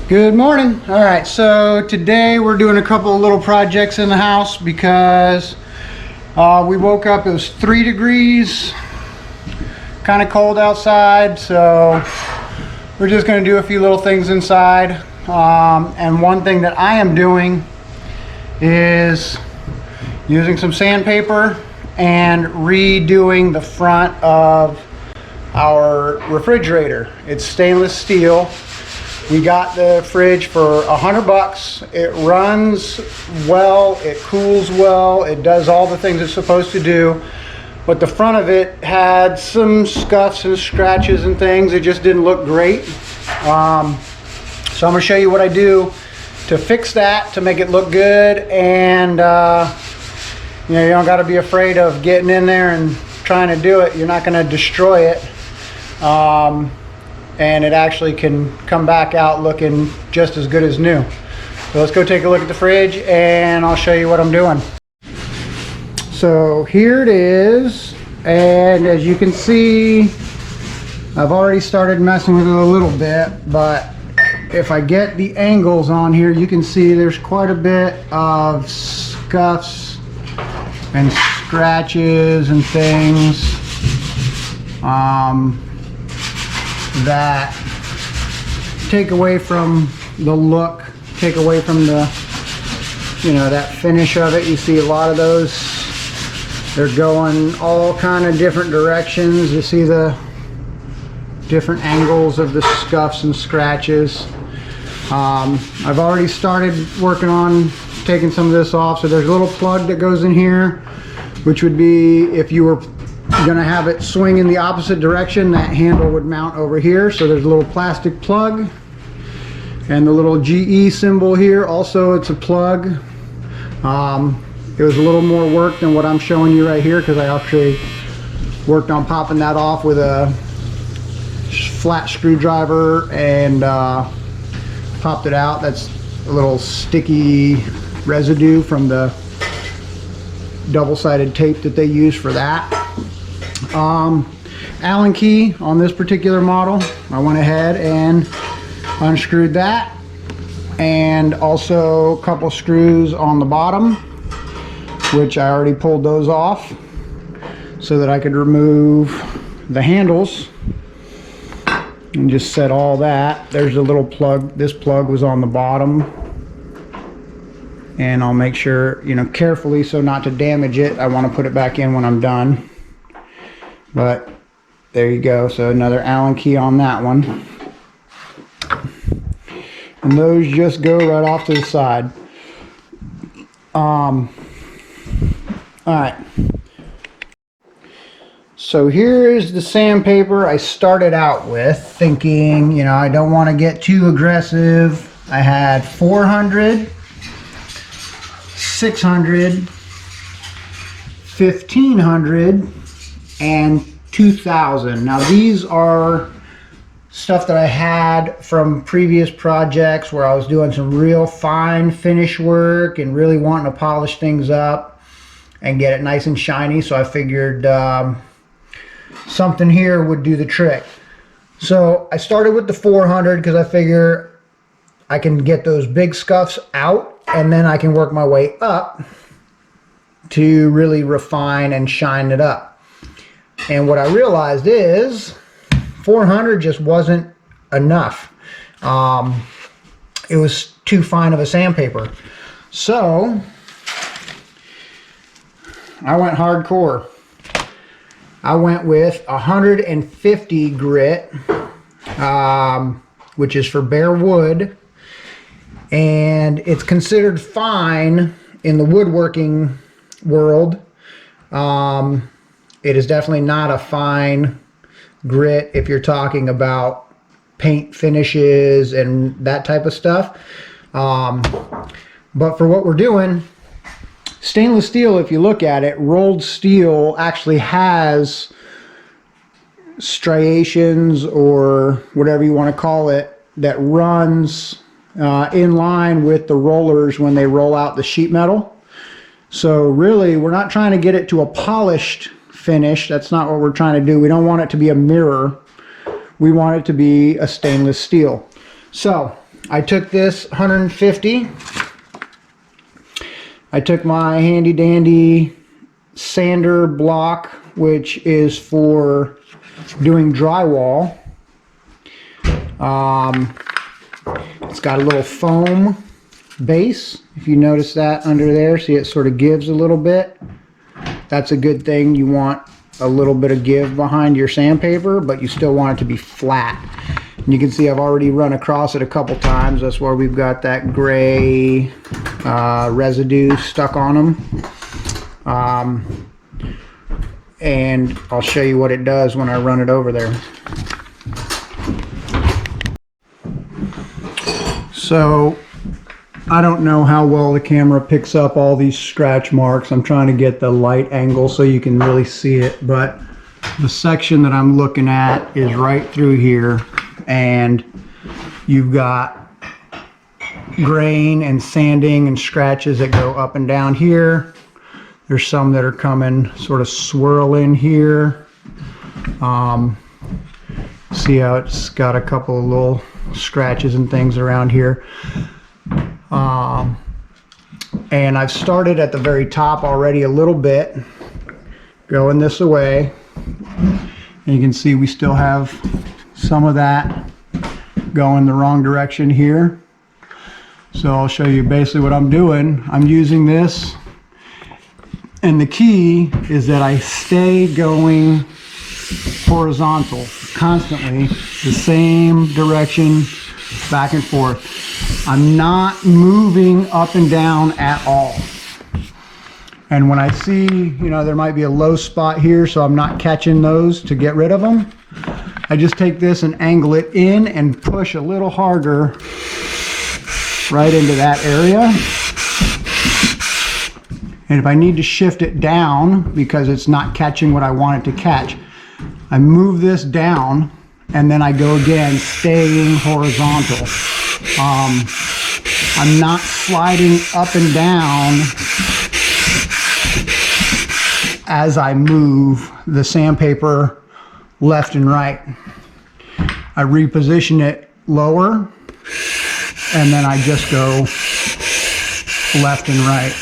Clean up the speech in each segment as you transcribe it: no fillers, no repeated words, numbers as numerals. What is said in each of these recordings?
Good morning. All right, so today we're doing a couple of little projects in the house because we woke up, it was 3 degrees, kind of cold outside, so we're just going to do a few little things inside. And one thing that I am doing is using some sandpaper and redoing the front of our refrigerator. It's stainless steel. We got the fridge for $100. It runs well, it cools well, it does all the things it's supposed to do. But the front of it had some scuffs and scratches and things. It just didn't look great. So I'm gonna show you what I do to fix that, to make it look good. And you don't gotta be afraid of getting in there and trying to do it. You're not gonna destroy it. And it actually can come back out looking just as good as new. So let's go take a look at the fridge and I'll show you what I'm doing. So here it is, and as you can see, I've already started messing with it a little bit, but if I get the angles on here, you can see there's quite a bit of scuffs and scratches and things that take away from the look, take away from the, that finish of it. You see a lot of those, they're going all kind of different directions. You see the different angles of the scuffs and scratches. I've already started working on taking some of this off. So there's a little plug that goes in here, which would be if you were going to have it swing in the opposite direction, that handle would mount over here. So there's a little plastic plug, and the little GE symbol here, also it's a plug. It was a little more work than what I'm showing you right here, because I actually worked on popping that off with a flat screwdriver and popped it out. That's a little sticky residue from the double-sided tape that they use for that. Allen key on this particular model, I went ahead and unscrewed that, and also a couple screws on the bottom, which I already pulled those off so that I could remove the handles and just set all that. There's a little plug. This plug was on the bottom, and I'll make sure, carefully so not to damage it. I want to put it back in when I'm done. But there you go. So another Allen key on that one. And those just go right off to the side. All right. So here is the sandpaper I started out with, thinking, I don't want to get too aggressive. I had 400, 600, 1500, and 2000. Now these are stuff that I had from previous projects where I was doing some real fine finish work and really wanting to polish things up and get it nice and shiny. So I figured something here would do the trick. So I started with the 400 because I figure I can get those big scuffs out, and then I can work my way up to really refine and shine it up. And what I realized is 400 just wasn't enough. It was too fine of a sandpaper. So I went hardcore. I went with 150 grit, which is for bare wood. And it's considered fine in the woodworking world. It is definitely not a fine grit if you're talking about paint finishes and that type of stuff. But for what we're doing, stainless steel, if you look at it, rolled steel actually has striations, or whatever you want to call it, that runs in line with the rollers when they roll out the sheet metal. So really, we're not trying to get it to a polished finish. That's not what we're trying to do. We don't want it to be a mirror. We want it to be a stainless steel. So I took this 150. I took my handy dandy sander block, which is for doing drywall. It's got a little foam base. If you notice that under there, see it sort of gives a little bit. That's a good thing. You want a little bit of give behind your sandpaper, but you still want it to be flat. And you can see I've already run across it a couple times. That's where we've got that gray residue stuck on them. And I'll show you what it does when I run it over there. So I don't know how well the camera picks up all these scratch marks. I'm trying to get the light angle so you can really see it, but the section that I'm looking at is right through here, and you've got grain and sanding and scratches that go up and down here. There's some that are coming sort of swirl in here. See how it's got a couple of little scratches and things around here. And I've started at the very top already a little bit, going this way. And you can see we still have some of that going the wrong direction here. So I'll show you basically what I'm doing. I'm using this, and the key is that I stay going horizontal constantly, the same direction, back and forth. I'm not moving up and down at all. And when I see, you know, there might be a low spot here, so I'm not catching those to get rid of them, I just take this and angle it in and push a little harder right into that area. And if I need to shift it down because it's not catching what I want it to catch, I move this down and then I go again, staying horizontal. I'm not sliding up and down as I move the sandpaper left and right. I reposition it lower, and then I just go left and right,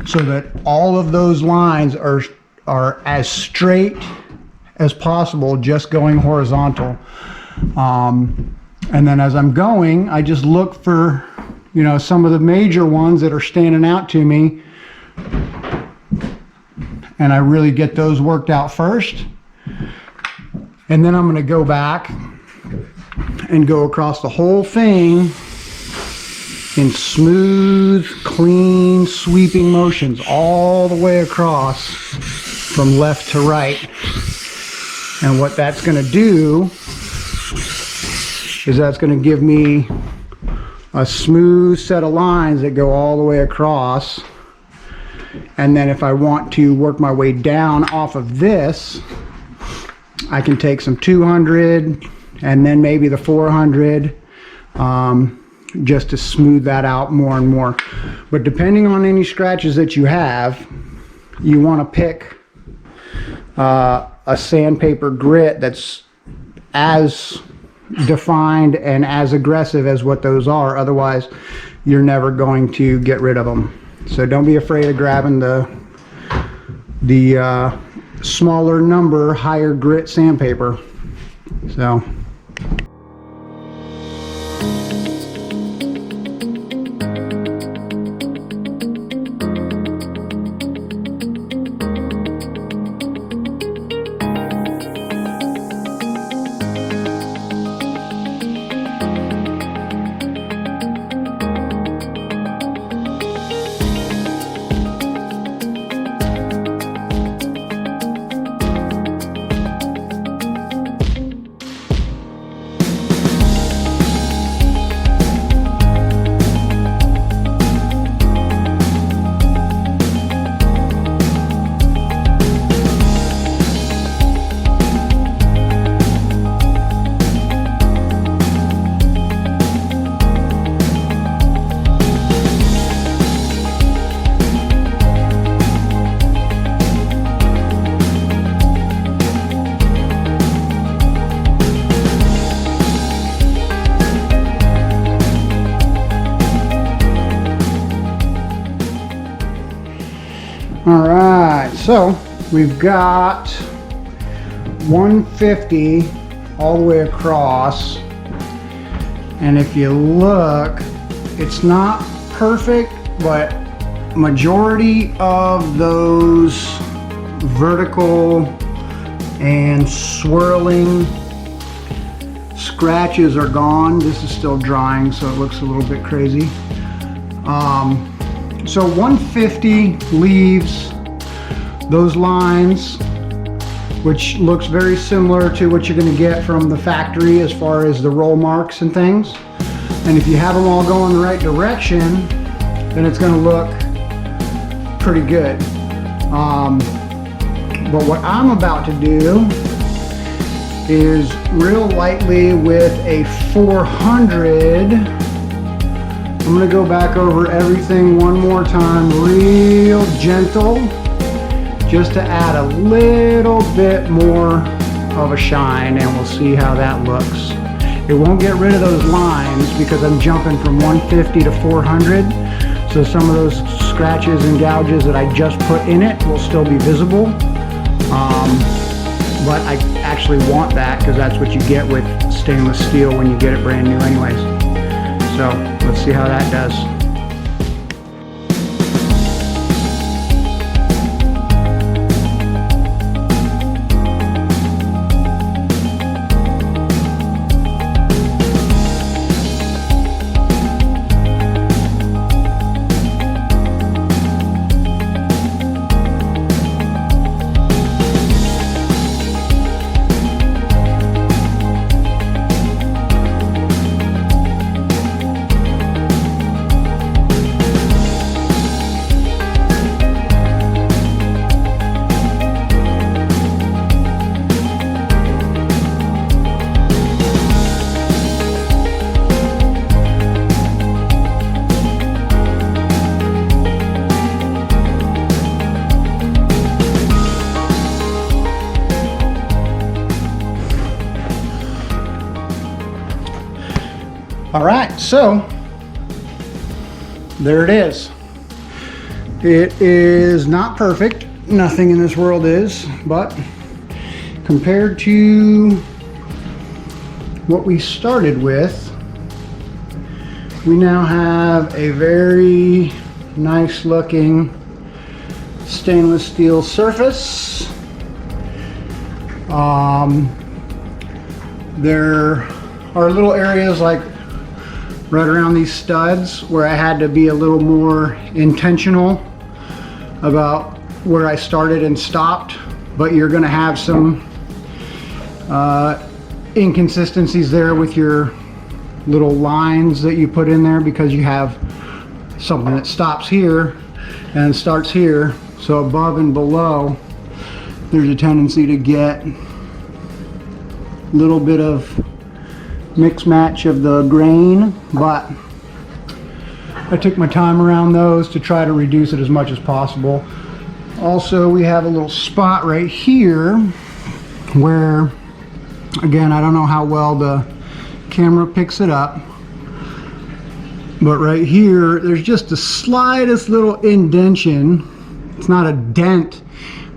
so that all of those lines are as straight as possible, just going horizontal. And then as I'm going, I just look for, you know, some of the major ones that are standing out to me, and I really get those worked out first. And then I'm going to go back and go across the whole thing in smooth, clean, sweeping motions all the way across from left to right. And what that's going to do is that's going to give me a smooth set of lines that go all the way across. And then if I want to work my way down off of this, I can take some 200 and then maybe the 400, just to smooth that out more and more. But depending on any scratches that you have, you want to pick a sandpaper grit that's as defined and as aggressive as what those are. Otherwise, you're never going to get rid of them. So don't be afraid of grabbing the smaller number, higher grit sandpaper. So. All right, so we've got 150 all the way across, and if you look, it's not perfect, but majority of those vertical and swirling scratches are gone. This is still drying, so it looks a little bit crazy. So 150 leaves those lines, which looks very similar to what you're going to get from the factory as far as the roll marks and things. And if you have them all going the right direction, then it's going to look pretty good. But what I'm about to do is real lightly with a 400. I'm going to go back over everything one more time, real gentle, just to add a little bit more of a shine, and we'll see how that looks. It won't get rid of those lines because I'm jumping from 150 to 400, so some of those scratches and gouges that I just put in it will still be visible. But I actually want that because that's what you get with stainless steel when you get it brand new anyways. So let's see how that does. All right, so there it is. It is not perfect. Nothing in this world is, but compared to what we started with, we now have a very nice looking stainless steel surface. There are little areas like right around these studs where I had to be a little more intentional about where I started and stopped, but you're going to have some inconsistencies there with your little lines that you put in there because you have something that stops here and starts here, so above and below there's a tendency to get a little bit of mix match of the grain, but I took my time around those to try to reduce it as much as possible. Also, we have a little spot right here where, again, I don't know how well the camera picks it up, but right here there's just the slightest little indentation. It's not a dent,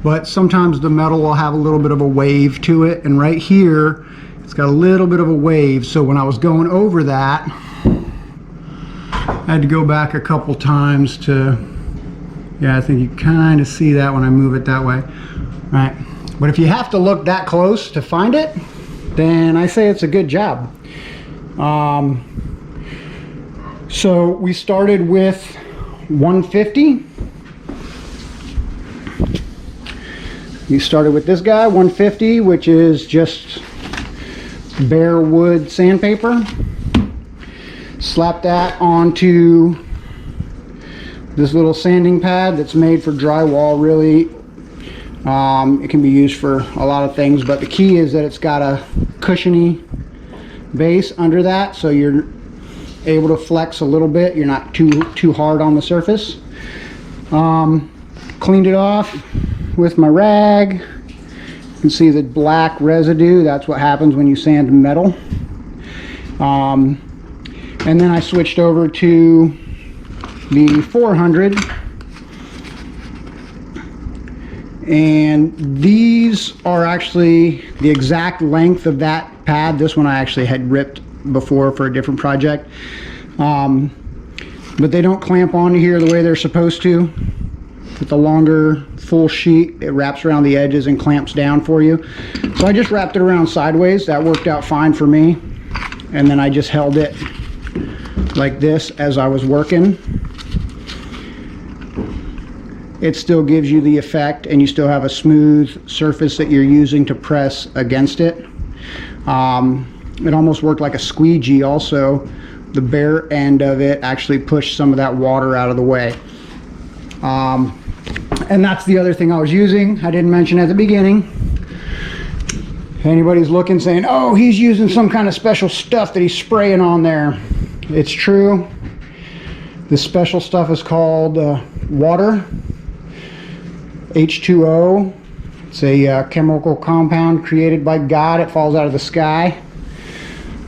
but sometimes the metal will have a little bit of a wave to it, and right here it's got a little bit of a wave, so when I was going over that, I had to go back a couple times to, yeah, I think you kind of see that when I move it that way. Right, but if you have to look that close to find it, then I say it's a good job. So we started with 150. You started with this guy, 150, which is just bare wood sandpaper. Slap that onto this little sanding pad that's made for drywall, really. It can be used for a lot of things, but the key is that it's got a cushiony base under that, so you're able to flex a little bit. You're not too hard on the surface. Cleaned it off with my rag. You can see the black residue. That's what happens when you sand metal. And then I switched over to the 400. And these are actually the exact length of that pad. This one I actually had ripped before for a different project. But they don't clamp onto here the way they're supposed to. With the longer full sheet, it wraps around the edges and clamps down for you. So I just wrapped it around sideways. That worked out fine for me. And then I just held it like this as I was working. It still gives you the effect, and you still have a smooth surface that you're using to press against it. It almost worked like a squeegee also. The bare end of it actually pushed some of that water out of the way. And that's the other thing I was using. I didn't mention at the beginning. If anybody's looking saying, oh, he's using some kind of special stuff that he's spraying on there. It's true. This special stuff is called water. H2O. It's a chemical compound created by God. It falls out of the sky,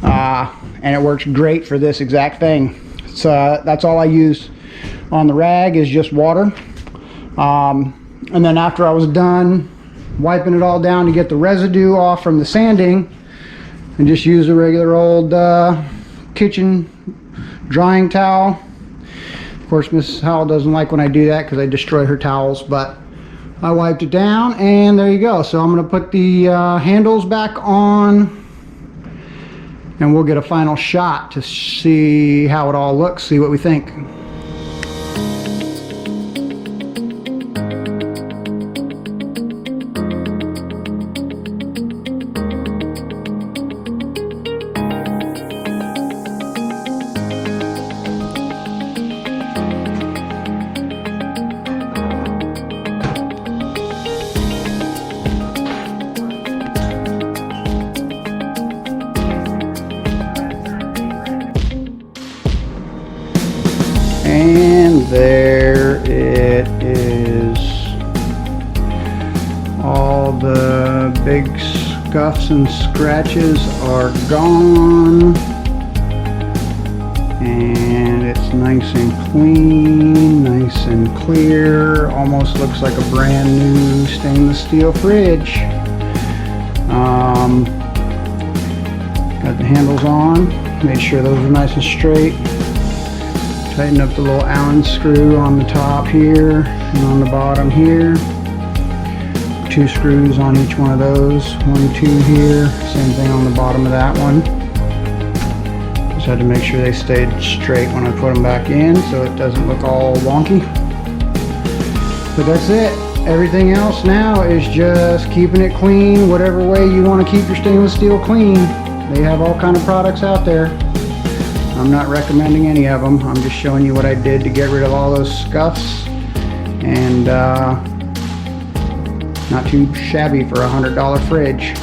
and it works great for this exact thing. So that's all I use on the rag is just water. And then after I was done wiping it all down to get the residue off from the sanding, and just use a regular old kitchen drying towel. Of course, Mrs. Howell doesn't like when I do that because I destroy her towels, but I wiped it down, and there you go. So I'm going to put the handles back on, and we'll get a final shot to see how it all looks, see what we think. And there it is. All the big scuffs and scratches are gone. And it's nice and clean, nice and clear. Almost looks like a brand new stainless steel fridge. Got the handles on. Made sure those are nice and straight. Tighten up the little Allen screw on the top here and on the bottom here. 2 screws on each one of those. 1, 2 here. Same thing on the bottom of that one. Just had to make sure they stayed straight when I put them back in so it doesn't look all wonky. But that's it. Everything else now is just keeping it clean, whatever way you want to keep your stainless steel clean. They have all kind of products out there. I'm not recommending any of them. I'm just showing you what I did to get rid of all those scuffs, and not too shabby for a $100 fridge.